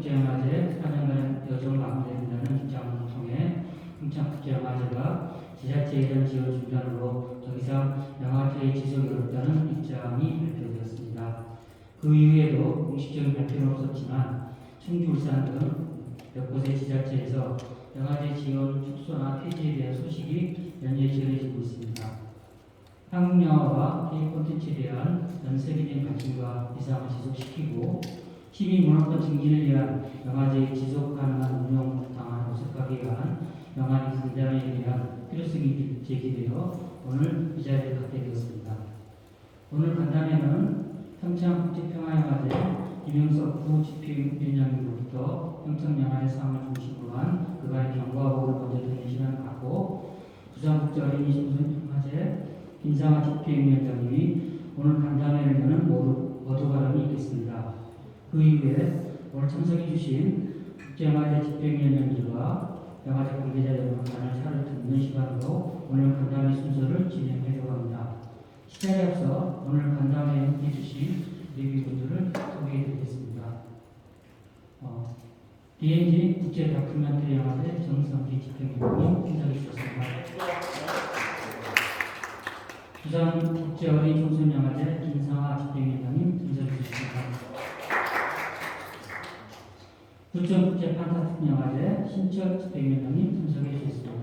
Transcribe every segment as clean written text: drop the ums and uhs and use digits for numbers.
국제영화제 4년간 여정 마무리된다는 입장을 통해 평창국제영화제가 지자체에 대한 지원 중단으로 더 이상 영화제의 지속이 어렵다는 입장이 발표되었습니다. 그 이후에도 공식적인 발표는 없었지만 청주, 울산 등 몇 곳의 지자체에서 영화제 지원 축소나 폐지에 대한 소식이 연이어 전해지고 있습니다. 한국 영화와 개인 콘텐츠에 대한 전 세계적인 관심과 위상을 지속시키고 시민 문화권 증진을 위한 영화제의 지속 가능한 운영 방안을 모색하기 위한 영화 간담회에 대한 필요성이 제기되어 오늘 이 자리를 갖게 되었습니다. 오늘 간담회는 평창국제평화영화제 김영석 부집행위원장으로부터 평창영화제상을 중심으로 한 그간의 경과보고를 먼저 듣는 시간을 갖고 부산국제어린이청소년영화제 김상아 집행위원장님이 오늘 간담회를 여는 모두 발언이 있겠습니다. 그 이후에 오늘 참석해 주신 국제영화제 집행위원장님과 영화제 관계자 여러분 간의 차를 듣는 시간으로 오늘 간담회 순서를 진행하려고 합니다. 시작에 앞서 오늘 간담회에 함께해 주신 예비분들을 소개해 드리겠습니다. DNG 국제 다큐멘터리 영화제 정성기 집행위원장님 인사해 주셨습니다. 부산 국제 어린이 청소년 영화제 김상아 집행위원장님 인사해 주셨습니다. 부천 국제 판타스틱 영화제 신철 집행위원장님 참석해 주셨습니다.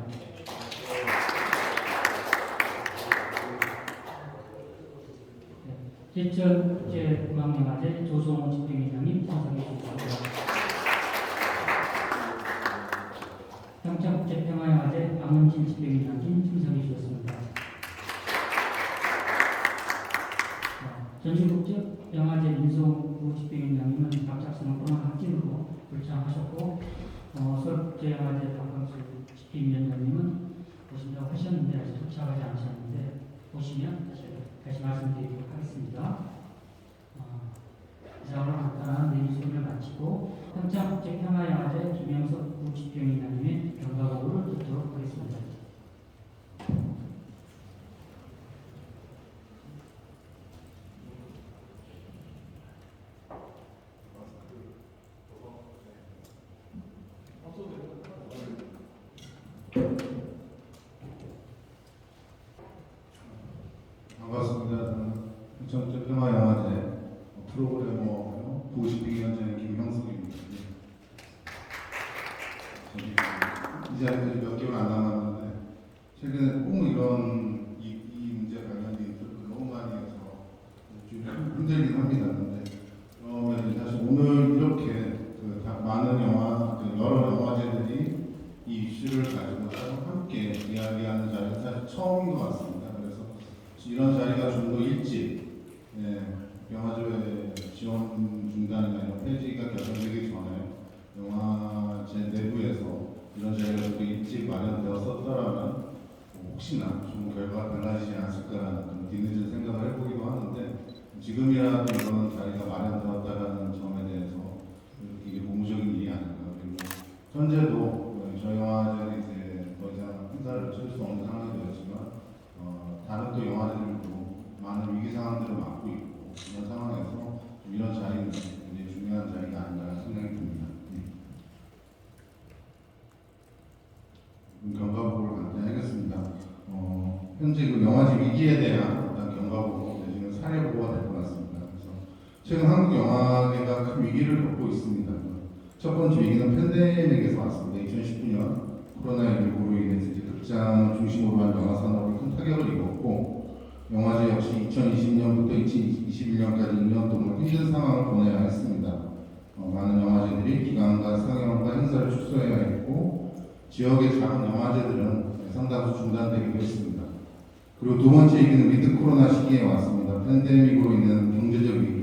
제천 국제 음악영화제 조성호 집행위원장님 참석해 주셨습니다. 평창 국제 평화영화제 박문진 집행위원장님 참석해 주셨습니다. 전주국제 영화제 민성구 집행위원장님은 갑작스러운 코로나 확진으로 불참하셨고 서울국제영화제 박광수 집행위원장님은 오신다고 하셨는데 아직 도착하지 않으셨는데 오시면 다시 말씀드리도록 하겠습니다. 이상으로 간단한 내용을 마치고 평창국제평화영화제 김영석 부집행위원장님의 경과보고를 듣도록 하겠습니다. 반갑습니다. 평창국제평화영화제 프로그래머 부집행위원장 김형석입니다. 이 자리까지 몇 개월 안 남았는데 최근에 꼭 이런 이 문제 관련된 인터뷰를 너무 많이 해서 좀 힘들긴 합니다. 근데 그러면 사실 오늘 이렇게 많은 여러 영화제들이 이 이슈를 가지고 함께 이야기하는 자리는 사실 처음인 것 같습니다. 이런 자리가 좀 더 일찍 영화제 지원 중단이나 이런 폐지가 결정되기 전에 영화제 내부에서 이런 자리가 좀 더 일찍 마련되었었더라면 혹시나 좀 결과가 달라지지 않았을까라는 좀 뒤늦은 생각을 해보기도 하는데 지금이라도 이런 자리가 마련되었다라는 점에 대해서 이게 고무적인 일이 아닌가. 그리고 현재도 저희 영화제는 이제 더 이상 행사를 칠 수 없는 상황이 되었지만 다른 또 영화제들도 많은 위기 상황들을 맡고 있고 이런 상황에서 이런 자리는 굉장히 중요한 자리가 아닌가 생각이 듭니다. 경과보고를 간단히 하겠습니다. 현재 그 영화제 위기에 대한 어떤 경과보고 내지는 사례보고가 될 것 같습니다. 그래서 최근 한국 영화계가 큰 위기를 겪고 있습니다. 첫 번째 위기는 팬데믹에서 왔습니다. 2019년 코로나19로 인해서 극장 중심으로 한 영화 산업이 큰 타격을 입었고 영화제 역시 2020년부터 2021년까지 2년 동안 힘든 상황을 보내야 했습니다. 많은 영화제들이 기관과 상영과 행사를 축소해야 했고 지역의 작은 영화제들은 상당수 중단되기도 했습니다. 그리고 두 번째 위기는 위드 코로나 시기에 왔습니다. 팬데믹으로 인한 경제적 위기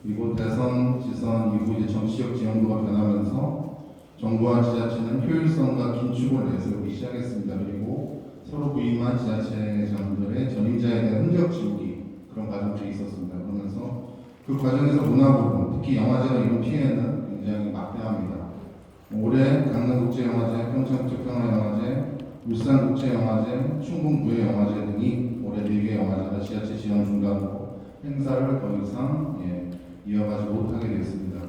그리고 대선, 지선 이후 이제 정치적 지형도가 변하면서 정부와 지자체는 효율성과 긴축을 내세우기 시작했습니다. 그리고 서로 부임한 지자체장들의 전임자에 대한 흔적 지우기 그런 과정들이 있었습니다. 그러면서 그 과정에서 문화부분, 특히 영화제가 입은 피해는 굉장히 막대합니다. 올해 강릉국제영화제, 평창국제평화영화제, 울산국제영화제, 충북부의영화제 등이 올해 4개 영화제가 지자체 지원 중단으로 행사를 더 이상 이어가지 못하게 됐습니다.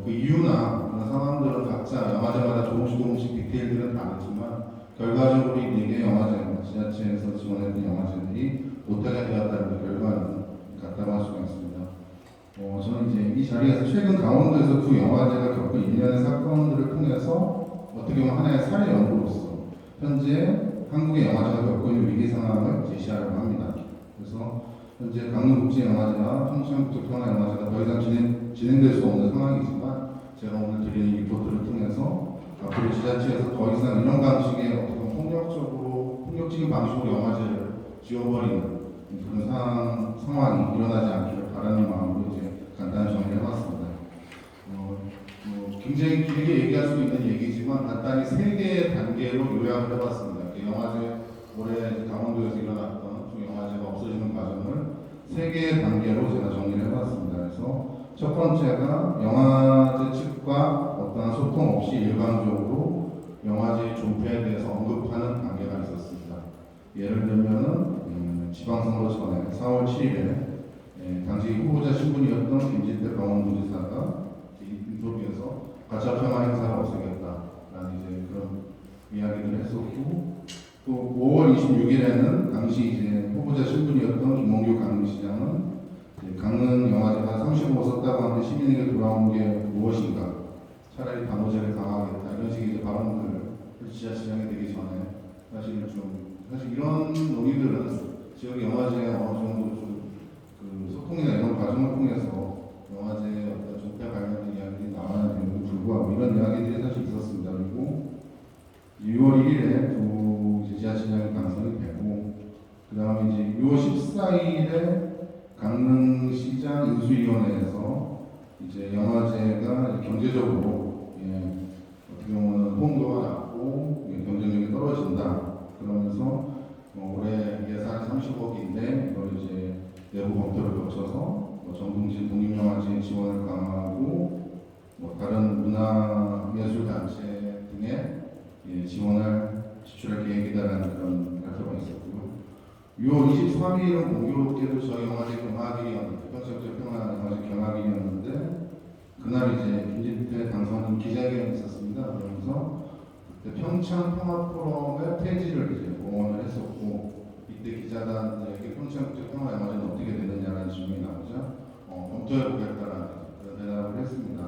그 이유나 조금씩 디테일들은 다르지만 결과적으로 이 4개 영화제, 지자체에서 지원했던 영화제들이 못하게 되었다는 결과는 같다고 할 수가 있습니다. 저는 이제 이 자리에서 최근 강원도에서 두 영화제가 겪은 일련의 사건들을 통해서 어떻게 보면 하나의 사례 연구로서 현재 한국의 영화제가 겪고 있는 위기 상황을 제시하려고 합니다. 그래서 현재 강릉국제영화제나 평창국제평화영화제가 더 이상 진행될 수 없는 상황이지만 제가 오늘 드리는 리포트를 통해서 앞으로 지자체에서 더 이상 이런 방식의 어떤 폭력적인 방식으로 영화제를 지워버리는 그런 상황이 일어나지 않기를 바라는 마음으로 이제 간단히 정리를 해봤습니다. 굉장히 길게 얘기할 수 있는 얘기지만 간단히 3개의 단계로 요약을 해봤습니다. 영화제 올해 강원도에서 일어났던 영화제가 없어지는 과정을 3개의 단계로 제가 정리를 해봤습니다. 그래서 첫 번째가 영화제 측과 어떠한 소통 없이 일방적으로 영화제의 존폐에 대해서 언급하는 단계가 있었습니다. 예를 들면은 지방선거 전에 4월 7일에 당시 후보자 신분이었던 김진태 강원도지사가 인터뷰에서 가짜 평화 행사를 없애겠다라는 이제 그런 이야기를 했었고, 또 5월 26일에는 당시 이제 후보자 신분이었던 김홍규 강릉시장은 강릉 영화제가 35억 썼다고 하는데 시민에게 돌아온 게 무엇인가? 차라리 방어제를 강화하겠다 이런 식의 이제 발언들을 지자체장이 되기 전에 사실 이런 논의들은 지역 영화제에 어느 정도 그 소통이나 이런 과정을 통해서 영화제의 어떤 존폐 관련된 이야기들이 나와야 되는데 불구하고 이런 이야기들이 사실 있었습니다. 그리고 6월 1일에 두 지자체장이 당선이 되고, 그 다음에 이제 6월 14일에 강릉시장 인수위원회에서 이제 영화제가 경제적으로 어떻게 보면 홍도가 낮고 경쟁력이 떨어진다. 그러면서 올해 예산 30억인데 이걸 이제 내부 검토를 거쳐서 정동진 독립영화제 지원을 강화하고 다른 문화예술단체 등에 지원을 지출할 계획이다라는 그런 발표가 있었고요. 6월 23일은 공교롭게도 저희 영화제 경하기였는데, 평창국제평화영화제 경하기였는데 그날 이제 김진태 당선인 기자회견이 있었습니다. 그러면서 그때 평창평화포럼의 폐지를 이제 공언을 했었고, 이때 기자단에게 평창국제평화영화제는 어떻게 되느냐라는 질문이 나오자 검토해보겠다라는 그런 대답을 했습니다.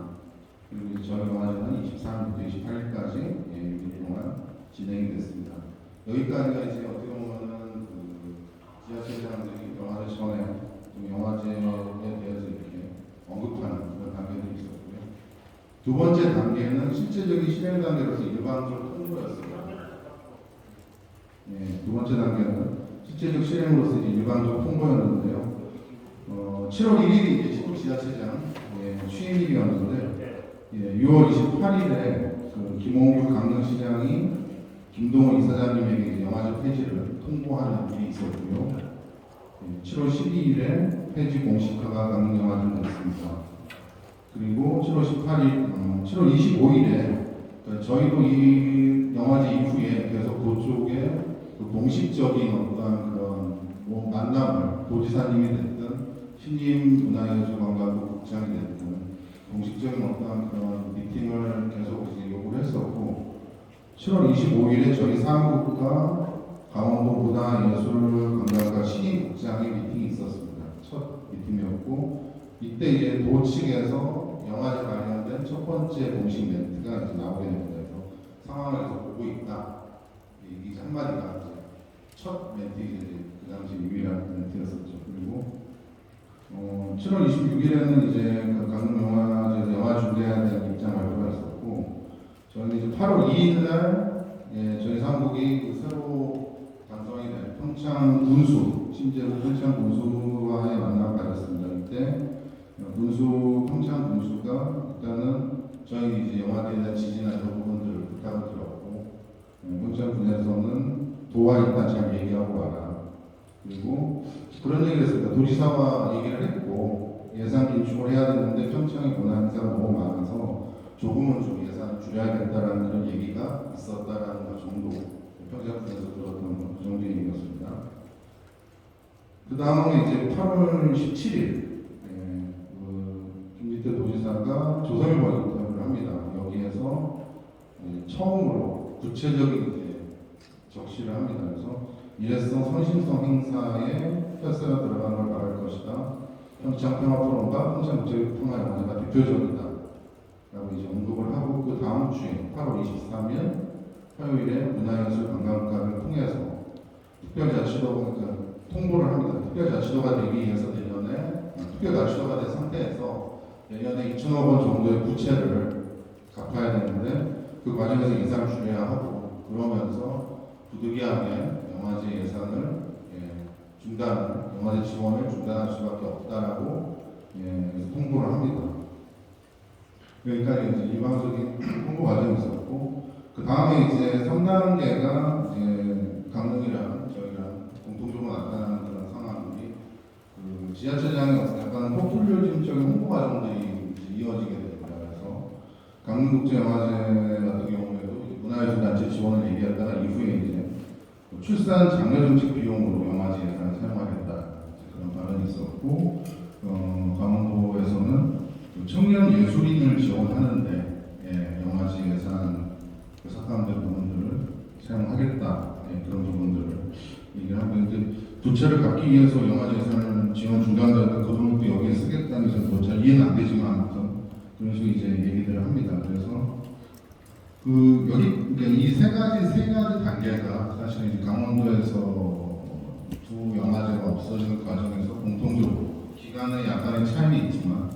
그리고 이제 저희 영화제는 23일부터 28일까지 6일 동안 진행이 됐습니다. 여기까지가 이제 어떻게 보면은 지자체장들이 영화제 전에 좀 영화제에 대해서 이렇게 언급하는 그런 단계들이 있었고요. 두 번째 단계는 실제적인 실행 단계로서 일방적으로 통보였습니다. 두 번째 단계는 실제적 실행으로서 이제 일방적 통보였는데요. 7월 1일이 이제 시도 지자체장 취임일이었는데 6월 28일에 그 김홍규 강릉시장이 김동훈 이사장님에게 이제 영화제 폐지를 통보하는 일이 있었고요. 7월 12일에 폐지 공식화가 강릉영화제로 됐습니다. 그리고 7월 25일에 저희도 이 영화제 이후에 계속 그쪽에 그 공식적인 어떤 그런 만남을 도지사님이 됐든 신림문화예술관광부 국장이 됐든 공식적인 어떤 그런 미팅을 계속 이제 요구를 했었고, 7월 25일에 저희 사무국과 강원도 문화예술관광과 신임국장의 미팅이 있었습니다. 첫 미팅이었고, 이때 이제 도 측에서 영화제 관련된 첫 번째 공식 멘트가 이제 나오게 됩니다. 그래서 상황을 계속 보고 있다. 이 한마디가 이제 첫 멘트이자 그 당시 유일한 멘트였었죠. 그리고 7월 26일에는 이제 그 강릉영화제에서 영화 중계에 대한 입장 발표가 있었고, 저는 이제 8월 2일 날 저희 사무국이 새로 당선이 된 평창 군수, 심재로 평창 군수와의 만남을 가졌습니다. 이때 평창 군수가 일단은 저희 이제 영화에 대한 지지나 이런 부분들을 부탁을 드렸고, 평창 군에서는 도와 일단 잘 얘기하고 와라. 그리고 그런 얘기를 했습니다. 도지사와 얘기를 했고 예산 긴축을 해야 되는데 평창의 문화 행사가 너무 많아서 조금은 좀 예산을 줄여야겠다라는 그런 얘기가 있었다라는 것 정도, 평창군에서 들었던 그 정도의 얘기였습니다. 그 다음은 이제 8월 17일 김진태 도지사가 조선일보에 인터뷰를 합니다. 여기에서 처음으로 구체적인 이제 적시를 합니다. 그래서 일회성 선심성 행사에 혈세가 들어간 걸 말할 것이다. 평창 평화포럼과 평창 국제평화영화제가 대표적이다. 라고 이제 언급을 하고 그 다음 주에 8월 23일 화요일에 문화예술관광과를 통해서 특별자치도 그러니까 통보를 합니다. 특별자치도가 되기 위해서 내년에 특별자치도가 된 상태에서 내년에 2천억 원 정도의 부채를 갚아야 되는데 그 과정에서 인사를 줄여야 하고 그러면서 부득이하게 영화제 예산을 영화제 지원을 중단할 수밖에 없다라고 그래서 통보를 합니다. 여기까지 이제 일방적인 홍보 과정이 있었고 그 다음에 이제 3단계가 이제 강릉이랑 저희랑 공통적으로 나타나는 그런 상황들이 그 지자체장이 약간 포퓰리즘적인 홍보 과정들이 이제 이어지게 됩니다. 그래서 강릉국제영화제 같은 경우에도 문화예술단체 지원을 얘기하다가 이후에 이제 출산 장려 정책 비용으로 영화제 예산을 사용하겠다 그런 발언이 있었고 강원도에서는 청년 예술인을 지원하는데 영화제 예산 삭감된 부분들을 사용하겠다 그런 부분들을 얘기를 하고 이제 부채를 갚기 위해서 영화제 예산을 지원 중단되는데 그 돈을 또 여기에 쓰겠다는 것은 뭐잘 이해는 안 되지만 그런 식으로 이제 얘기들을 합니다. 그래서 그 여기 이 세 가지 단계가 사실 이제 강원도에서 두 영화제가 없어지는 과정에서 공통적으로 기간에 약간의 차이는 있지만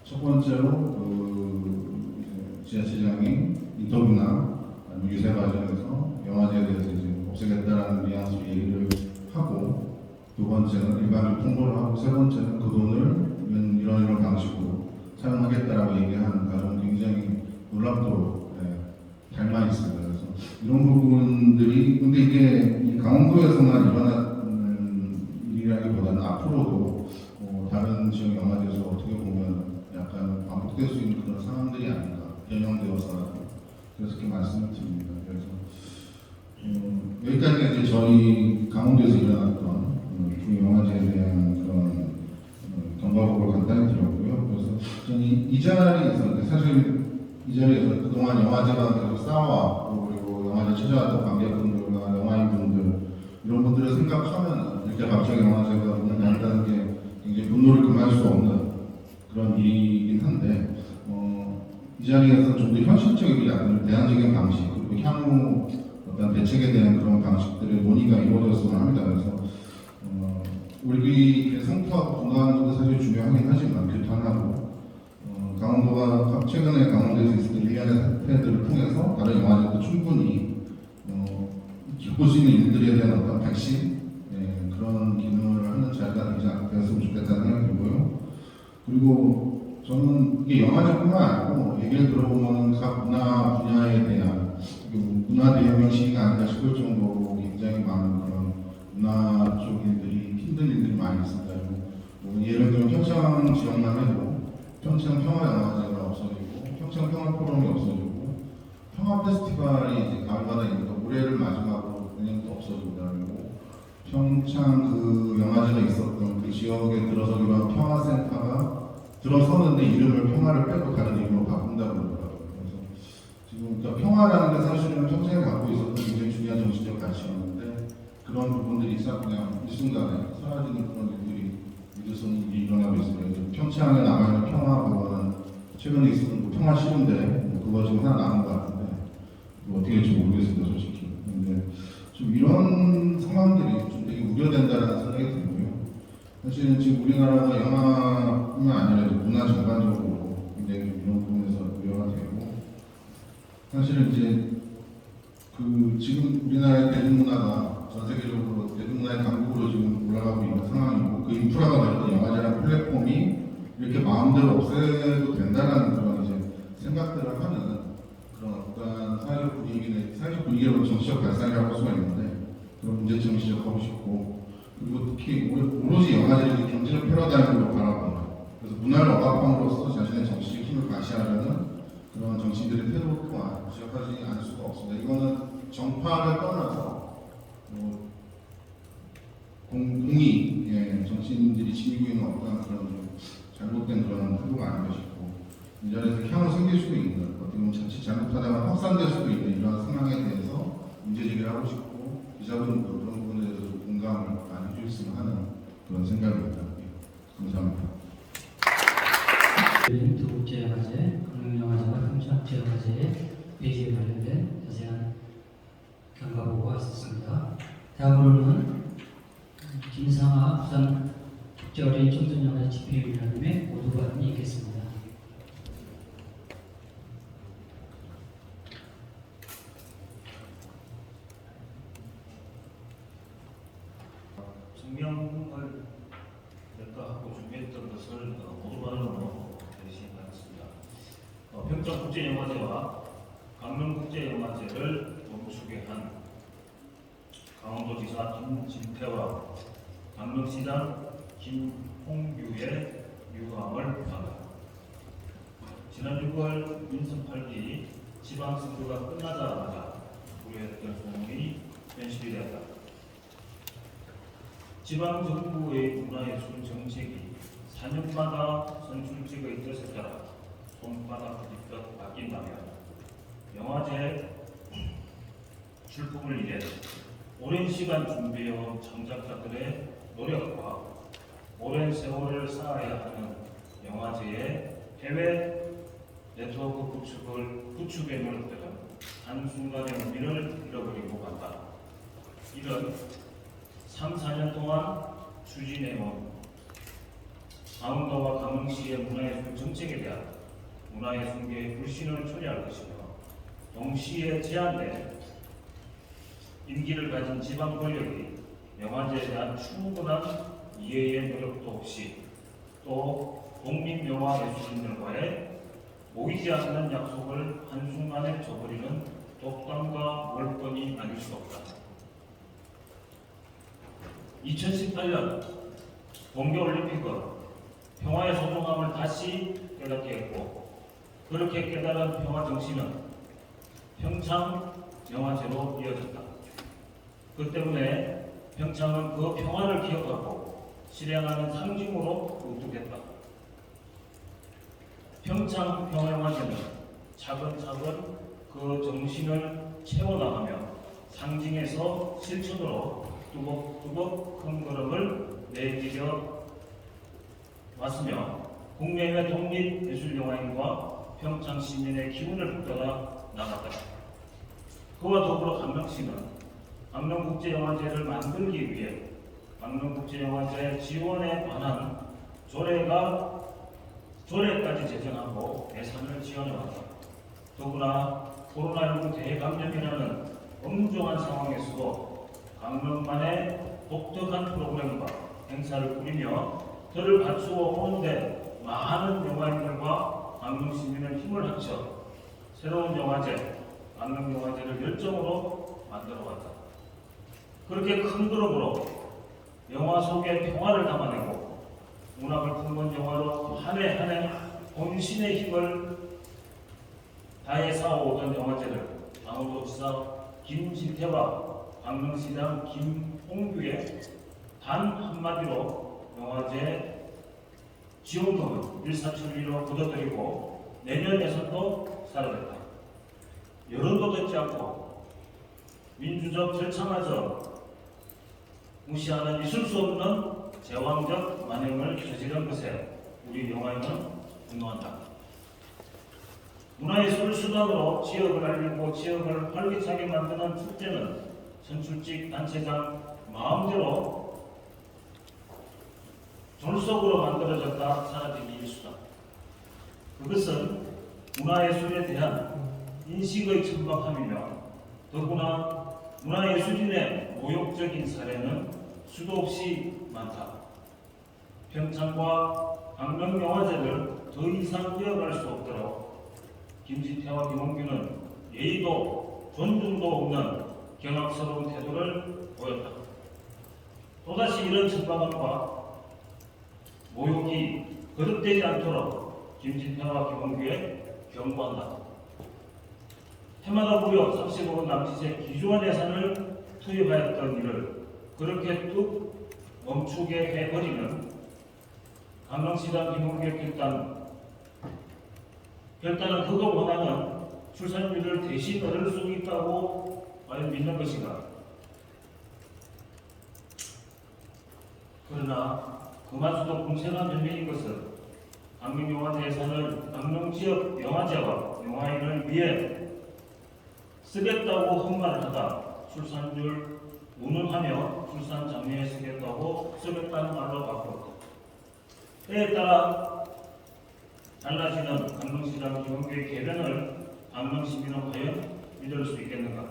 첫 번째로 그 지자체장이 인터뷰나 유세 과정에서 영화제에 대해서 이제 없애겠다라는 뉘앙스로 얘기를 하고 두 번째는 일반적으로 통보를 하고 세 번째는 그 돈을 이런 방식으로 사용하겠다라고 얘기하는 과정 굉장히 놀랍도록 닮아 있습니다. 그래서 이런 부분들이 근데 이게 이 강원도에서만 일어나는 일이라기보다는 앞으로도 다른 지역 영화제에서 어떻게 보면 약간 반복될 수 있는 그런 상황들이 아닌가 변형되어서라도 그래서 이렇게 말씀을 드립니다. 그래서 여기까지 이제 저희 강원도에서 일어났던 두 영화제에 대한 그런 경과보고를 간단히 드렸고요. 그래서 저는 이 자리에서 사실 이 자리에서 그동안 영화제가 계속 쌓아왔고 그리고 영화제 찾아왔던 관객분들과 영화인분들 이런 분들을 생각하면 이렇게 갑자기 영화제가 문을 닫는다는 게 굉장히 분노를 금할 수 없는 그런 일이긴 한데 이 자리에서 좀 더 현실적이고 약간 대안적인 방식 그리고 향후 어떤 대책에 대한 그런 방식들의 논의가 이루어졌으면 합니다. 그래서 우리 성토하고 건강하는 것도 사실 중요하긴 하지만 규탄하고 강원도가 최근에 강원도에서 있었던 일련의 사태들을 통해서 다른 영화제도 충분히 겪을 수 있는 일들에 대한 어떤 백신 그런 기능을 하는 자리가 되었으면 좋겠다는 생각이 들고요. 그리고 저는 이게 영화제뿐만 아니고 얘기를 들어보면 각 문화 분야에 대한 문화 대혁명 시기가 아닌가 싶을 정도로 굉장히 많은 그런 문화 쪽 일들이 힘든 일들이 많이 있습니다. 예를 들면 평창 지역만 해도 평창 평화영화제가 없어지고 평창 평화포럼이 없어지고 평화 페스티벌이 이제 가을마다 있는데 올해를 마지막으로 내년도 없어집니다. 그리고 평창 그 영화제가 있었던 그 지역에 들어서기로 한 평화센터가 들어서는데 이름을 평화를 빼고 다른 이름으로 바꾼다고 그러더라고요. 그래서 지금 그러니까 평화라는 게 사실은 평창에 갖고 있었던 굉장히 중요한 정치적 가치였는데 그런 부분들이 그냥 일순간에 사라지는 그런 일들이 믿을 일이 일어나고 있습니다. 평창에 남아있는 평화공원은 최근에 있었던 평화 시운데 그거 지금 하나 남은 것 같은데 어떻게 될지 모르겠습니다, 솔직히. 근데 좀 이런 상황들이 좀 되게 우려된다는 생각이 들고요. 사실은 지금 우리나라가 영화뿐만 아니라 문화 전반적으로 굉장히 이런 부분에서 우려가 되고 사실은 이제 그 지금 우리나라의 대중문화가 전 세계적으로 대중문화의 강국으로 지금 올라가고 있는 상황이고 그 인프라가 되었던 영화제라는 플랫폼이 이렇게 마음대로 없애도 된다는 그런 이제 생각들을 하는 그런 어떤 사회적 분위기로 정치적 발상이라고 할 수가 있는데 그런 문제점을 지적하고 싶고 그리고 특히 오로지 영화제를 경제적 패러다임으로 바라보는 그래서 문화를 억압함으로써 자신의 정치적 힘을 과시하려는 그런 정치인들의 태도 또한 지적하지 않을 수가 없습니다. 이거는 정파를 떠나서 공의 정치인들이 지니고 있는 어떤 그런 잘못된 그런 태도가 아닌가 싶고 이 자리에서 향후 생길 수도 있는 어떤 자칫 잘못하다가 확산될 수도 있는 이해하고 싶고 기자분들도 그런 부분에 대해서 좀 공감을 많이 해주셨으면 하는 그런 생각입니다. 예, 감사합니다. 두 번째 영화제, 강릉영화제와 흠착제 영화제의 배지에 관련된 자세한 경과 보고가 있었습니다. 다음으로는 김상아 부산 국제어린이 청소년영화제 집행위원회 모두관이 있겠습니다. 증명을 낼까 하고 준비했던 것을 모두 발언으로 대신하겠습니다. 평창국제영화제와 강릉국제영화제를 멈추게 한 강원도지사 김진태와 강릉시장 김홍규의 유감을 표한다. 지난 6월 민선 8기 지방선거가 끝나자마자 우려했던 소문이 현실이 되었다. 지방정부의 문화예술 정책이 4년마다 선출직의 뜻에 따라 손바닥 뒤끝 바뀐다면 영화제 출품을 위해 오랜 시간 준비해온 창작자들의 노력과 오랜 세월을 쌓아야 하는 영화제의 해외 네트워크 구축의 노력들은 한순간의 의미를 잃어버리고 간다. 이런 3, 4년 동안 추진해온 강원도와 강릉시의 문화예술 정책에 대한 문화예술계의 불신을 초래할 것이며 동시에 제한된 임기를 가진 지방 권력이 영화제에 대한 충분한 이해의 노력도 없이 또 국민영화예술인들과의 모이지 않는 약속을 한순간에 저버리는 독단과 월권이 아닐 수 없다. 2018년 동계올림픽은 평화의 소중함을 다시 깨닫게 했고 그렇게 깨달은 평화 정신은 평창 영화제로 이어졌다. 그 때문에 평창은 그 평화를 기억하고 실행하는 상징으로 우뚝했다. 평창 평화영화제는 차근차근 그 정신을 채워나가며 상징에서 실천으로 뚜벅뚜벅 큰 걸음을 내디뎌 왔으며 국내외 독립예술영화인과 평창 시민의 기운을 북돋아 나갔다. 그와 더불어 강릉시는 강릉국제영화제를 만들기 위해 강릉국제영화제 지원에 관한 조례까지 제정하고 예산을 지원해왔다. 더구나 코로나19 대감염이라는 엄중한 상황에서도 강릉만의 독특한 프로그램과 행사를 꾸리며 그를 갖추어 오는데 많은 영화인들과 강릉 시민의 힘을 합쳐 새로운 영화제, 강릉영화제를 열정으로 만들어왔다. 그렇게 큰 그룹으로 영화 속의 평화를 담아내고 문학을 품은 영화로 한 해 한 해 본신의 힘을 다해 쌓아오던 영화제를 강원도지사 김진태와 강릉시장 김홍규의 단 한마디로 영화제 지원금을 일사천리로 걷어들이고 내년 예산도 사라졌다. 여론도 듣지 않고 민주적 절차마저 무시하는 있을 수 없는 제왕적 만행을 저지른 것에 우리 영화인은 분노한다. 문화예술 수단으로 지역을 알리고 지역을 활기차게 만드는 축제는 선출직 단체장 마음대로 졸속으로 만들어졌다 사라지기 일수다. 그것은 문화예술에 대한 인식의 천박함이며 더구나 문화예술인의 모욕적인 사례는 수도 없이 많다. 평창과 강릉영화제를 더 이상 이어갈 수 없도록 김진태와 김홍규는 예의도 존중도 없는 경악스러운 태도를 보였다. 또다시 이런 천박함과 모욕이 거듭되지 않도록 김진태와 김홍규에 경고한다. 해마다 무려 30억 원 남짓의 기조한 예산을 투입하였던 일을 그렇게 뚝 멈추게 해버리는 강릉시장 김홍규의 결단은 그가 원하는 출산율을 대신 얻을 수 있다고 과연 믿는 것인가? 그러나 그마저도 공세가 변명인 것은 강릉영화제에서는 강릉지역 영화제와 영화인을 위해 쓰겠다고 헛말을 하다 출산율 운운하며 출산 장려에 쓰겠다는 말로 바꾸었다. 때에 따라 달라지는 강릉시장 기본계획 개변을 강릉시민은 과연 믿을 수 있겠는가?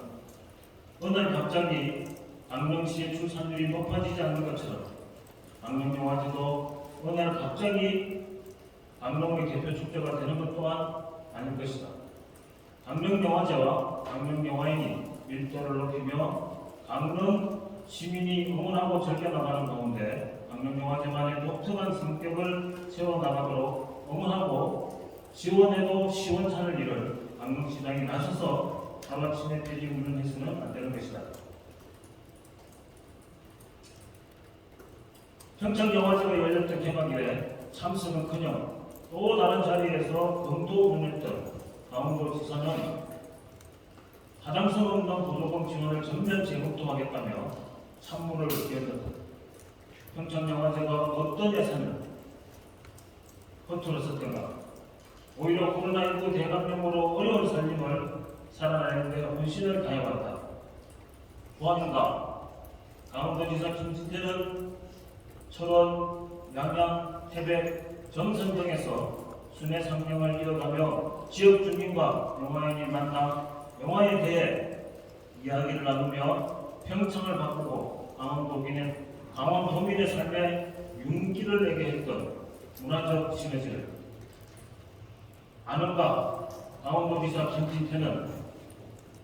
어느 날 갑자기 강릉시의 출산율이 높아지지 않는 것처럼 강릉영화제도 어느 날 갑자기 강릉의 대표 축제가 되는 것 또한 아닐 것이다. 강릉영화제와 강릉영화인이 밀도를 높이며 강릉 시민이 응원하고 즐겨나가는 가운데 강릉영화제만의 독특한 성격을 세워나가도록 응원하고 지원해도 시원찮을 일을 강릉시장이 나서서 하루아침에 폐지운동해서는 안 되는 것이다. 평창영화제가 열렸던 개막일에 참석은커녕 또 다른 자리에서 검토운했던 강원도지사는 타당성 없는 보조금 지원을 전면 재검토하겠다며 찬물을 끼얹었다. 평창영화제가 어떤 예산을 허투루었던가? 오히려 코로나19 대감염으로 어려운 살림을 살아내는 데 헌신을 다해왔다. 보안인가? 강원도지사 김진태는 철원, 양양, 태백, 정선 등에서 순회 상영을 이어가며 지역 주민과 영화인이 만나 영화에 대해 이야기를 나누며 평창을 바꾸고 강원도민의 삶에 윤기를 내게 했던 문화적 시너지를 아는가? 강원도지사 김진태는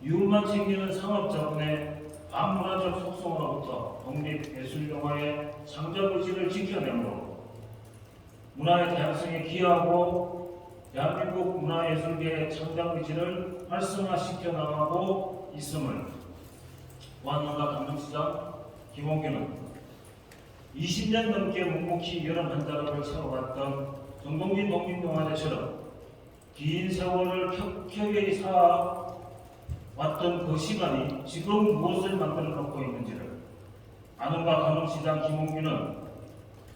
이웃만 챙기는 상업자본의 반문화적 속성으로부터 독립예술영화의 창작의지를 지켜내므로 문화의 다양성에 기여하고 대한민국 문화예술계의 창작의지를 활성화시켜 나가고 있음을 보안원과 강릉시장 김홍규는 20년 넘게 묵묵히 여름 한자락을 채워왔던 정동진 독립영화제처럼 긴 세월을 켜켜이 쌓아왔던 그 시간이 지금 무엇을 만들어 놓고 있는지를 아는가? 강릉시장 김홍규는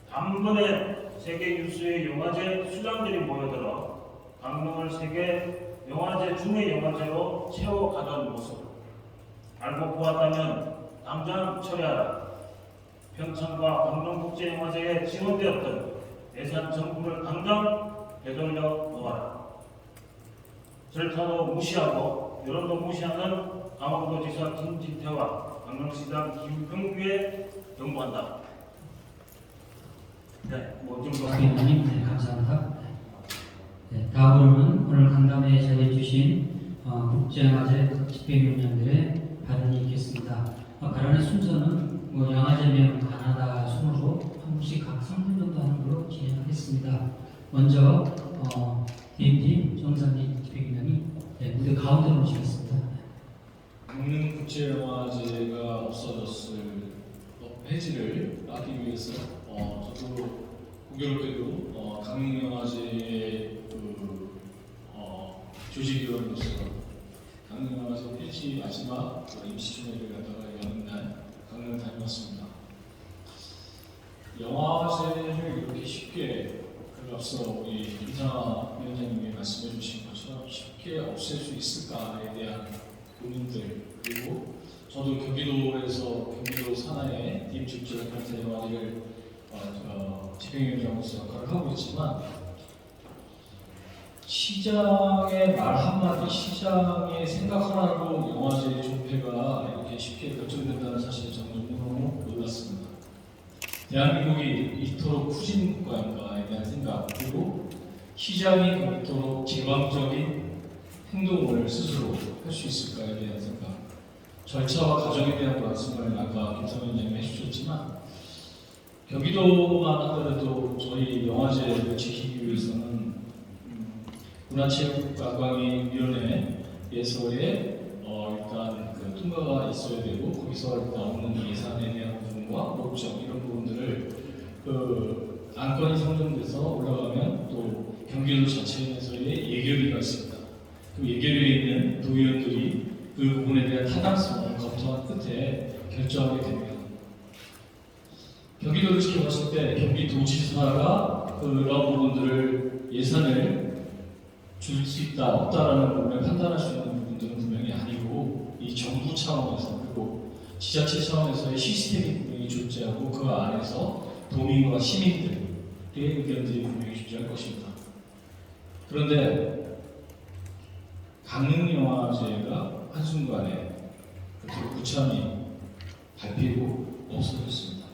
단번에 세계 유수의 영화제 수장들이 모여들어 강릉을 세계 영화제 중의 영화제로 채워가던 모습을 알고 보았다면 당장 처리하라. 평창과 강릉국제영화제에 지원되었던 예산 정부를 당장 되돌려 놓아라. 절차도 무시하고 여론도 무시하는 강원도지사 김진태와 강릉시장 김병규에 경고한다. 네, 뭐좀 박의원님, 네, 감사합니다. 네, 다음으로는 오늘 간담회에 자리해주신 국제영화제 집행위원장들의 발언이 있겠습니다. 발언의 순서는 영화제면 가나다 순으로 한 분씩 각 3분 정도 하는 걸로 진행하겠습니다. 먼저 DMD 정상진 집행위원장이 무대 가운데로 모시겠습니다. 강릉 국제영화제가 없어졌을 폐지를 막기 위해서 저도 공교롭게도 강릉영화제의 조직위원으로서 강릉영화제 폐지 마지막 임시총회를 갖다가 여는 날 강릉을 다녀왔습니다. 영화제를 이렇게 쉽게 앞서 우리 김상아 위원장님이 말씀해 주신 것처럼 쉽게 없앨 수 있을까에 대한 고민들, 그리고 저도 경기도 산하의 DM축제협회 영화제를 집행위원장으로서 역할을 하고 있지만 시장의 말 한마디, 시장의 생각 하나로 영화제 존폐가 이렇게 쉽게 결정된다는 사실에 저는 너무 놀랐습니다. 대한민국이 이토록 후진 국가인가에 대한 생각, 그리고 시장이 이토록 제왕적인 행동을 스스로 할 수 있을까에 대한 생각, 절차와 과정에 대한 말씀을 아까 김상현 위원장님이 해주셨지만 경기도만 하더라도 저희 영화제를 지키기 위해서는 문화체육관광위원회에서의 일단 그 통과가 있어야 되고 거기서 나오는 예산에 대한 부분과 목적 이런 부분들을 그 안건이 선정돼서 올라가면 또 경기도 자체에서의 예결위가 있습니다. 그 예결위에 있는 도의원들이 그 부분에 대한 타당성을 검토한 끝에 결정하게 됩니다. 경기도를 지켜봤을 때 경기도지사가 그런 부분들을 예산을 줄 수 있다 없다라는 부분을 판단할 수 있는 부분들은 분명히 아니고 이 정부 차원에서 그리고 지자체 차원에서의 시스템이 분명히 존재하고 그 안에서 도민과 시민들의 의견들이 분명히 존재할 것입니다. 그런데 강릉영화제가 한순간에 그렇게 구참이 밟히고 없어졌습니다.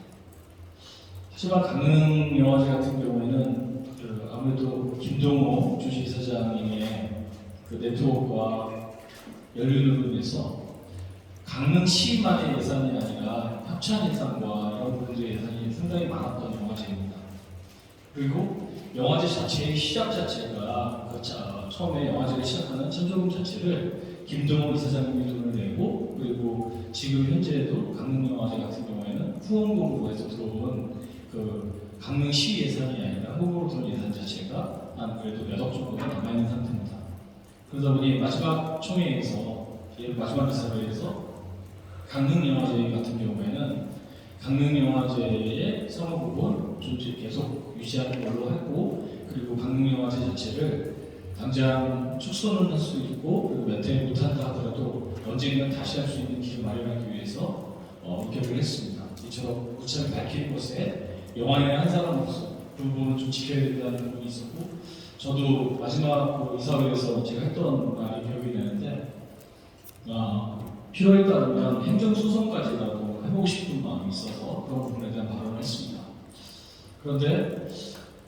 하지만 강릉영화제 같은 경우에는 아무래도 김동호 주식사장님의 그 네트워크와 연륜으로 인해서 강릉시만의 예산이 아니라 협찬 예산과 이런 부분들의 예산이 상당히 많았던 영화제입니다. 그리고 영화제 자체의 시작 자체가 처음에 영화제를 시작하는 천조금 자체를 김동호 이사장님이 돈을 내고 그리고 지금 현재도 강릉영화제 같은 경우에는 후원금으로 해서 들어온 그 강릉시 예산이 아니라 후보로 들어온 예산 자체가 한 그래도 몇 억 정도가 남아있는 상태입니다. 그러다 보니 마지막 총회에서 마지막 이사회에서 강릉영화제 같은 경우에는 강릉영화제의 상호 부분 좀 계속 유지하는 걸로 했고 그리고 강릉영화제 자체를 당장 축소는 할 수 있고 그리고 몇 해 못한다 하더라도 언젠가 다시 할 수 있는 길을 마련하기 위해서 의결을 했습니다. 이처럼 구참이 밝히는 것에 영화의 한 사람으로서 그 부분을 좀 지켜야 된다는 부분이 있었고 저도 마지막 그 이사회에서 제가 했던 말이 기억이 나는데 필요에 따르면 행정소송까지라도 해보고 싶은 마음이 있어서 그런 부분에 대한 발언을 했습니다. 그런데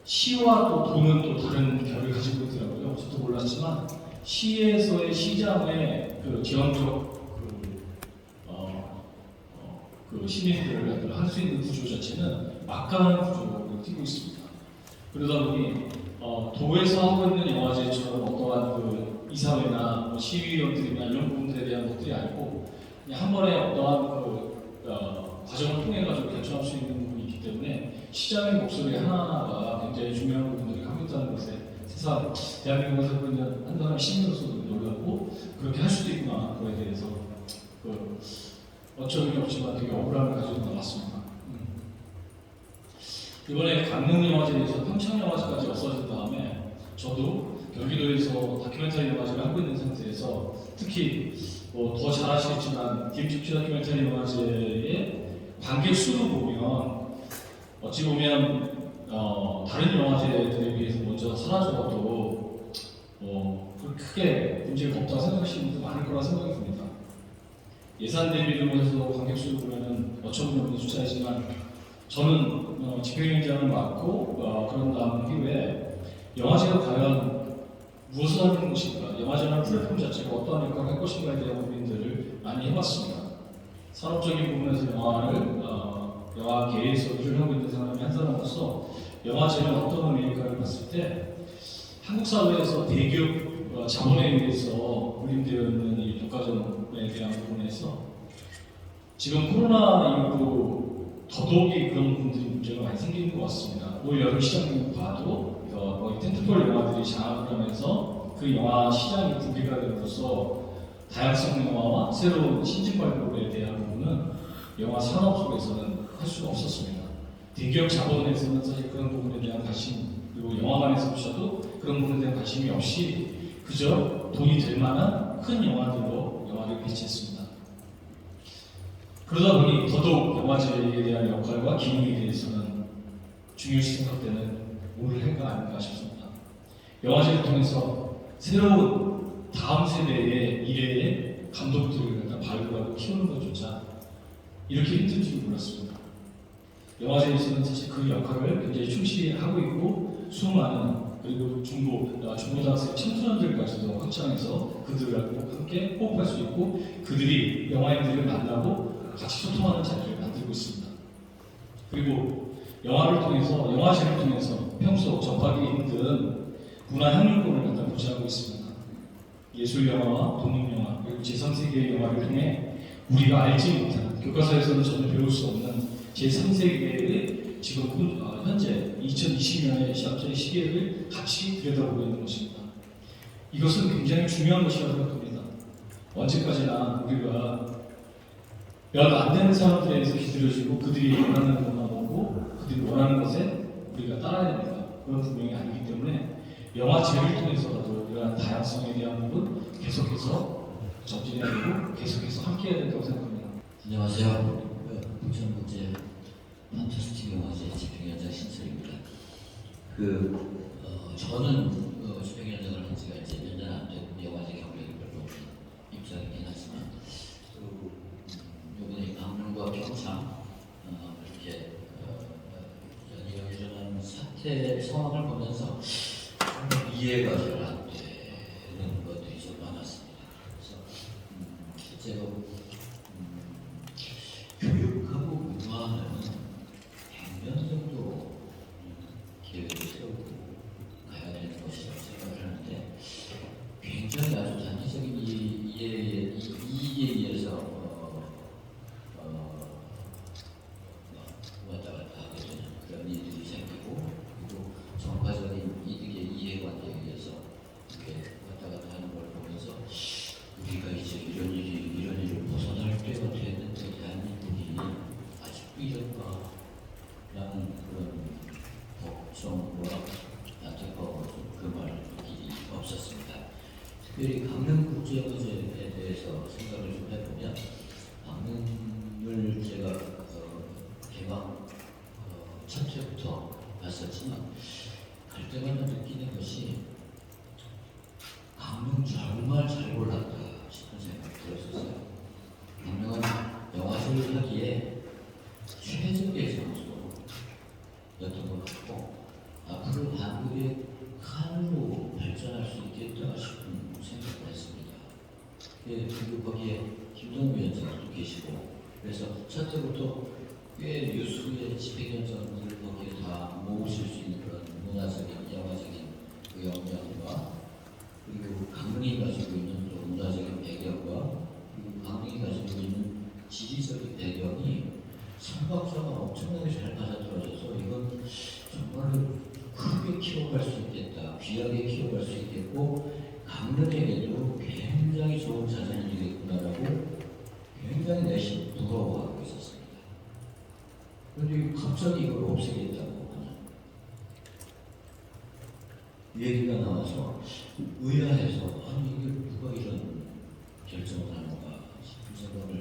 시와 또 도는 또 다른 결을 가지고 있더라고요. 저도 몰랐지만 시에서의 시장의 그 지원적 그 시민들을 할 수 있는 구조 자체는 막강한 구조로 띄고 있습니다. 그러다 보니 도에서 하고 있는 영화제처럼 어떠한 그 이사회나 뭐 시의원들이나 이런 부분들에 대한 것들이 아니고 그냥 한 번에 어떠한 그 과정을 통해 가지고 결정할 수 있는 부분이 있기 때문에 시장의 목소리 하나하나가 굉장히 중요한 부분들을 하고 있다는 것에 세상 대한민국에서 그냥 한 사람 시민으로서도 놀랐고 그렇게 할 수도 있구나 그거에 대해서 어쩔 수 없지만 되게 억울함을 가지고 나왔습니다. 이번에 강릉영화제에서 평창영화제까지 없어진 다음에 저도 경기도에서 다큐멘터리 영화제를 하고 있는 상태에서 특히 더 잘 아시겠지만 김집주 다큐멘터리 영화제의 관객 수를 보면 어찌 보면 다른 영화제들에 비해서 먼저 사라져도 크게 문제가 없다고 생각하시는 분들 많을 거라 생각이 듭니다. 예산 대비로 해서 관객 수를 보면은 어처구니없는 숫자이지만 저는 집행위원장을 맡고 그런 다음 이후에 영화제가 과연 무엇을 하는 것인가, 영화제라는 플랫폼 자체가 어떠한 역할을 할 것인가에 대한 고민들을 많이 해봤습니다. 산업적인 부분에서 영화계에서 일을 하고 있는 사람이 한 사람으로서 영화제는 어떤 의미일까를 봤을 때 한국 사회에서 대기업 자본에 의해서 운임되어 있는 이 독과점에 대한 부분에서 지금 코로나 이후로 더더욱이 그런 부분들이 문제가 많이 생기는 것 같습니다. 올 여름 시장을 봐도 거의 텐트폴 영화들이 장악을 하면서 그 영화 시장이 붕괴가 됨으로써 다양성 영화와 새로운 신진 발굴에 대한 부분은 영화 산업 속에서는 할 수가 없었습니다. 대기업 자본에서는 사실 그런 부분에 대한 관심 그리고 영화관에서조차도 그런 부분에 대한 관심이 없이 그저 돈이 될 만한 큰 영화들로 영화를 배치했습니다. 그러다 보니 더더욱 영화제에 대한 역할과 기능에 대해서는 중요시 생각되는 올해가 아닌가 싶습니다. 영화제를 통해서 새로운 다음 세대의 미래의 감독들을 발굴하고 키우는 것조차 이렇게 힘든 줄 몰랐습니다. 영화제에서는 사실 그 역할을 굉장히 충실히 하고 있고 수많은 그리고 중고등학생 청소년들까지도 확장해서 그들하고 함께 호흡할 수 있고 그들이 영화인들을 만나고 같이 소통하는 자리를 만들고 있습니다. 그리고 영화제를 통해서 평소 접하기 힘든 문화혁명권을 갖다 보장하고 있습니다. 예술영화와 독립영화 그리고 제3세계의 영화를 통해 우리가 알지 못한 교과서에서는 전혀 배울 수 없는 제3세계의 지금 현재 2020년의 시작점의 시계를 같이 들여다보고 있는 것입니다. 이것은 굉장히 중요한 것이라고 생각합니다. 언제까지나 우리가 몇 안 되는 사람들에 의해서 기다려지고 그들이 원하는 것만 먹고 그들이 원하는 것에 우리가 따라야 됩니다. 그런 분명히 아니기 때문에 영화제를 통해서라도 이러한 다양성에 대한 부분 계속해서 전진해야 되고 계속해서 함께해야 된다고 생각합니다. 안녕하세요. 부천국제 판타스틱 영화제 집행위원장 신철입니다. 저는 집행위원장을 한 지가 이제 몇 년 안 됐고 영화제 경력이 별로 없는 입장이긴 하지만 이번에 강릉과 평창 이렇게 연이어지는 사태 상황을 보면서 이해가 잘 안 되는 것들이 좀 많았습니다. 그래서 실제로 교육하고 문화는 100년 정도 계획을 세우고 가야 되는 것이라고 생각을 하는데 굉장히 아주 단기적인 이해에 의해서 왔다 갔다 하게 되는 그런 일들이 생기고 그리고 정파적인 이득의 이해관계에 의해서 이렇게 왔다 갔다 하는 걸 보면서 우리가 이제 이런 일을 벗어날 때가 됐는데 대한민국이 아직도 이럴까 라는 그런 걱정과 안타까움으로 그 말을 일이 없었습니다. 특별히 강릉국제영화제에 대해서 생각을 좀 해보면 강릉을 제가 개방 첫 해부터 봤었지만 갈 때마다 느끼는 것이 강릉 정말 잘 골랐다 싶은 생각이 들었었어요. 강릉은 영화제를 하기에 최적의 장소였던 것 같고 앞으로 한국의 칸으로 발전할 수 있겠다 싶은 생각을 했습니다. 그리고 거기에 김동우 위원장도 계시고 그래서 첫 해부터 꽤 유수의 집행위원장들을 거기에 다 모으실 수 있는 그런 문화적인 영화적인 그 역량과 그리고 강릉이 가지고 있는 또 문화적인 배경과 그리고 강릉이 가지고 있는 지리적인 배경이 삼각자가 엄청나게 잘 맞아떨어져서 이건 정말로 크게 키워갈 수 있겠다, 귀하게 키워갈 수 있겠고 강릉에게도 굉장히 좋은 자산이 되겠구나라고 굉장히 내심 부러워하고 있었습니다. 그런데 갑자기 이걸 없애겠다고 하는 얘기가 나와서 의아해서 아니 이게 누가 이런 결정을 하는가 싶은 생각을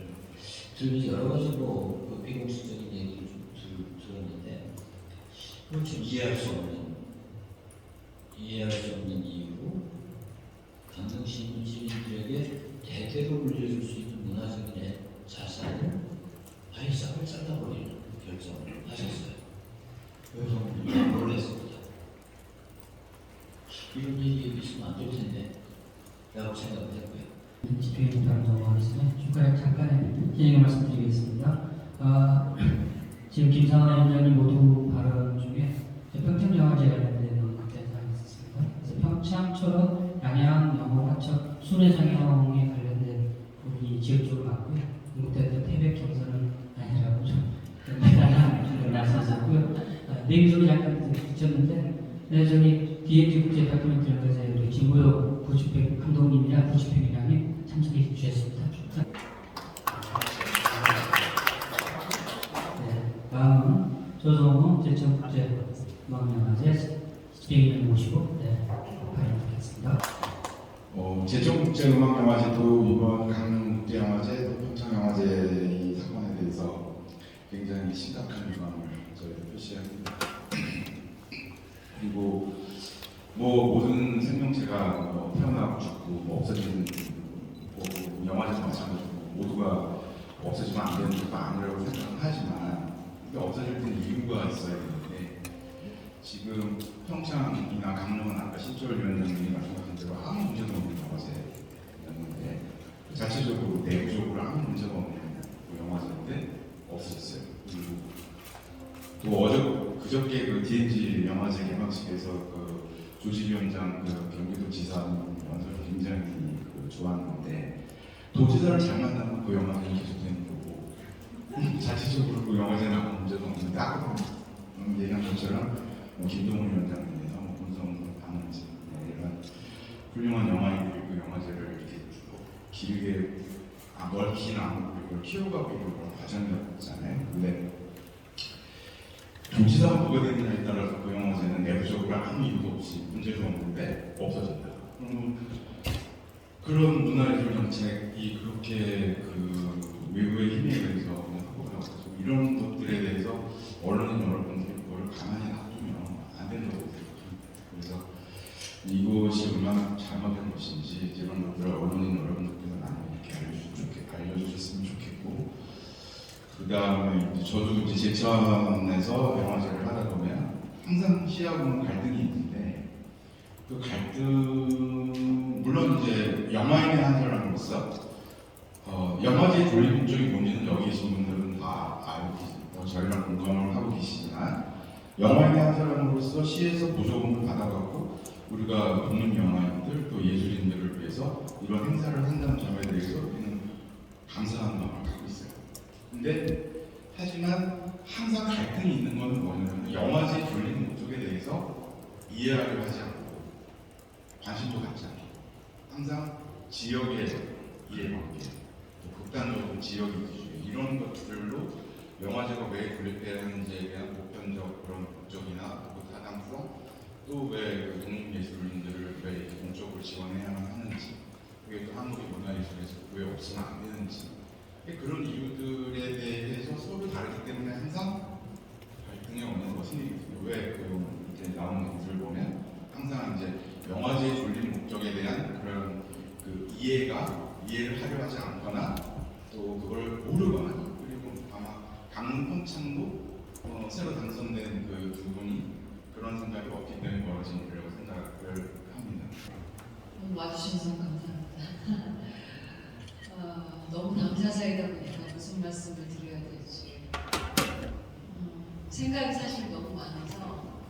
들으면서 여러 가지 그 비공식적인 얘기를 좀 들었는데 그걸 좀 이해할 수 없는 이유로 강릉 시민들에게 대대로 물려줄 수 있는 문화적인 자산을 아예 싹을 잘라버리는 결정을 하셨어요. 그래서 놀랐습니다. 이런 일이 있으면 안 될 텐데 라고 생각을 했고요. 집행위원장 정하겠습니다. 중간에 잠깐 진행을 말씀드리겠습니다. 지금 김상환 위원장님 모두 발언 중에 평창영화제 관련된 그때 있었습니다. 그래서 평창처럼 양양, 영월, 화천, 순회상영에 관련된 부분이 지역적으로 맞고요. 그때 태백 경선은 아니라고 좀 대단한 말씀하셨고요. 내기적으로 잠깐 붙였는데 저기 DMZ 국제파트먼트 연구소에 우리 김구혁 부집행 감독님이랑 부집행위원장님 참석해 주셨습니다. 다음은 조성훈 제천국제음악영화제 집행위원 모시고 발언드리겠습니다. 제천국제음악영화제도 이번 강릉국제영화제, 또 평창영화제 이 사건에 대해서 굉장히 심각한 유감을 저희도 표시합니다. 그리고 모든 생명체가 태어나고 죽고 없어지는 영화제도 마찬가지고 모두가 없어지면 안 되는 것도 아니라고 생각은 하지만 없어질 때는 이유가 있어야 되는데 지금 평창이나 강릉은 아까 신철 위원장님이 말씀하신 대로 아무 문제도 없는 영화제였는데 자체적으로 내부적으로 아무 문제가 없는 영화제인데 없어졌어요. 그리고 그저께 그 DMZ 영화제 개막식에서 그 조직위원장 경기도 지사는 연설을 굉장히 좋았는데 도지사를 잘 만나면 그 영화제는 계속되는 거고 자체적으로 그 영화제는 아무 문제도 없는데 아까 얘기한 것처럼 김동훈 위원장님이나 본성 방은지 이런 훌륭한 영화인들이 그 영화제를 이렇게 길게 멀기는 않고 이걸 키워가고 있는 그런 과정이었잖아요. 근데 정치사가 뭐가 되느냐에 따라서 그 영화제는 내부적으로 아무 이유도 없이 문제도 없는데 없어진다. 그런 문화예술 정책이 그렇게 그 외부의 힘에 의해서 하고 나서 이런 것들에 대해서 언론인 여러분들이 그걸 가만히 놔두면 안 된다고 생각합니다. 그래서 이것이 얼마나 잘못된 것인지 이런 것들을 언론인 여러분들께서 나는 이렇게 알려주셨으면 좋겠고, 그 다음에 저도 이제 제천에서 영화제를 하다 보면 항상 시하고는 갈등이 있는데, 그 갈등 물론 이제 영화인의 한 사람으로서 영화제의 존립 목적이 뭔지는 여기 계신 분들은 다 알고 계시고 저희랑 공감을 하고 계시지만, 영화인의 한 사람으로서 시에서 보조금을 받아갖고 우리가 독립 영화인들 또 예술인들을 위해서 이런 행사를 한다는 점에 대해서 우리는 감사한 마음을 갖고 있어요. 근데 하지만 항상 갈등이 있는 것은 뭐냐면 영화제 존립 목적에 대해서 이해하려 하지 않고 관심도 갖지 않고 항상 지역의 이해관계, 또 극단적으로 지역 이슈 이런 것들로 영화제가 왜 존립해야 하는지에 대한 보편적 그런 목적이나 그 타당성, 또 왜 독립예술인들을 왜 이렇게 공적으로 지원해야만 하는지, 그게 또 한국의 문화예술에서 왜 없으면 안 되는지, 그런 이유들에 대해서 서로 다르기 때문에 항상 갈등의 원인이 생기거든요. 왜 이렇게 나오는 것을 보면 항상 이제 영화제의 존립 목적에 대한 그런 그 이해를 하려 하지 않거나 또 그걸 모르거나, 그리고 아마 강릉 평창도 새로 당선된 그 두 분이 그런 생각이 없기 때문에 벌어진 일이라고 생각을 합니다. 와주셔서 감사합니다. 너무 당사자이다 보니까 무슨 말씀을 드려야 될지 생각이 사실 너무 많아서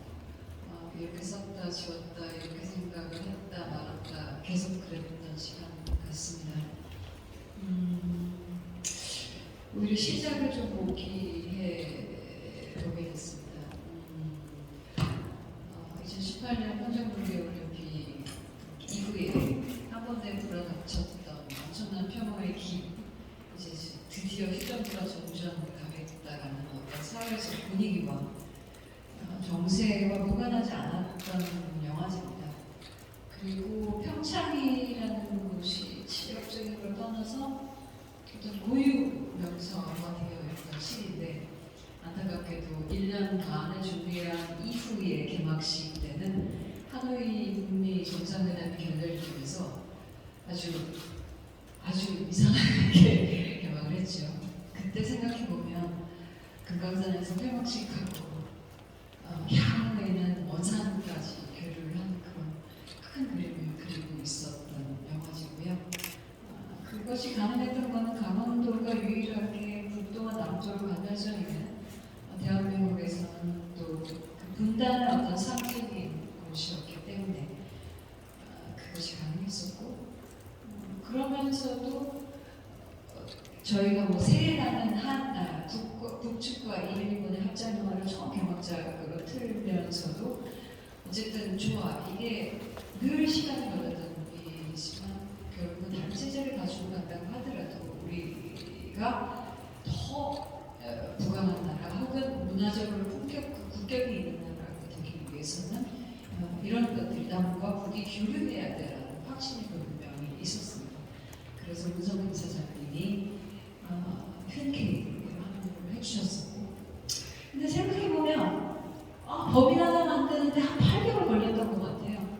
이렇게 썼다 지웠다 이렇게 생각을 했다 말았다 계속 그랬던 시간 같습니다. 오히려 시작을 좀 모기해 보게 됐습니다. 2018년 평창동계올림픽 이후에 한 번에 불어닥쳤던 엄청난 평화의 기, 이제 드디어 휴전과 정전을 가겠다라는 어떤 사회적 분위기와 정세와 무관하지 않았던 영화제입니다. 그리고 평창이라는 곳이 지역적인 걸 떠나서 어떤 고유 명사가 되어 있던 시기인데, 안타깝게도 1년 반을 준비한 이후의 개막식 때는 하노이 북미 정상회담이 결렬되면서 아주 이상하게 개막을 했죠. 그때 생각해보면 금강산에서 폐막식하고 향후에는 원산까지 교류를 하는 그런 큰 그림을 그리고 있었던 영화지고요. 그것이 가능했던 것은 강원도가 유일하게 북도와 남쪽을 가면서 있는 대한민국에서는 또 그 분단의 어떤 상징인 곳이었기 때문에 그것이 가능했었고, 그러면서도 저희가 뭐 새해라는 한 북측과 일본의 합작 영화를 처음 개막작으로 틀면서도 어쨌든 좋아, 이게 늘 시간이 걸렸던 일이지만 결국은 다른 체제를 가지고 간다고 하더라도 우리가 더 부강한 나라 혹은 문화적으로 국격이 있는 나라가 되기 위해서는 이런 것들이 남과 북이 교류해야 되라는 확신이 분명히 있었습니다. 그래서 문성근 이사장님이 흔쾌히 합류를 해주셨었고, 근데 생각해보면 법인 하나 만드는데 한 8개월 걸렸던 것 같아요.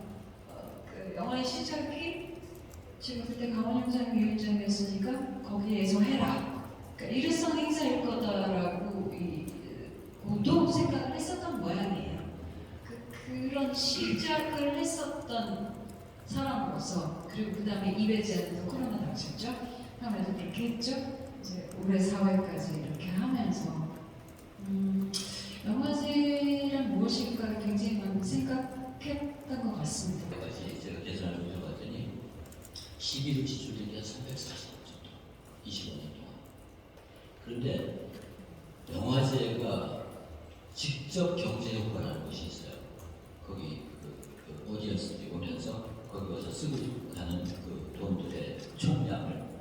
그 영화의 시작이 지금 그때 강원영상 위원장이었으니까 거기에서 해라, 그러니까 일회성 행사일 거다라고 보통 생각을 했었던 모양이에요. 그런 시작을 했었던 사람으로서, 그리고 그 다음에 이회제는 코로나 당시였죠. 하면서 그렇게 했죠. 이제 올해 4월까지 이렇게 하면서 영화제란 무엇일까 굉장히 많이 생각했던 것 같습니다. 제가 계산을 좀 해봤더니 11일 지출된 게 340억 정도, 25년 동안. 그런데 영화제가 직접 경제 효과라는 것이 있어요. 거기 그 오디언스들이 오면서 거기 와서 쓰고 가는 그 돈들의 총량을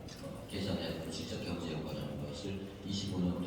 25년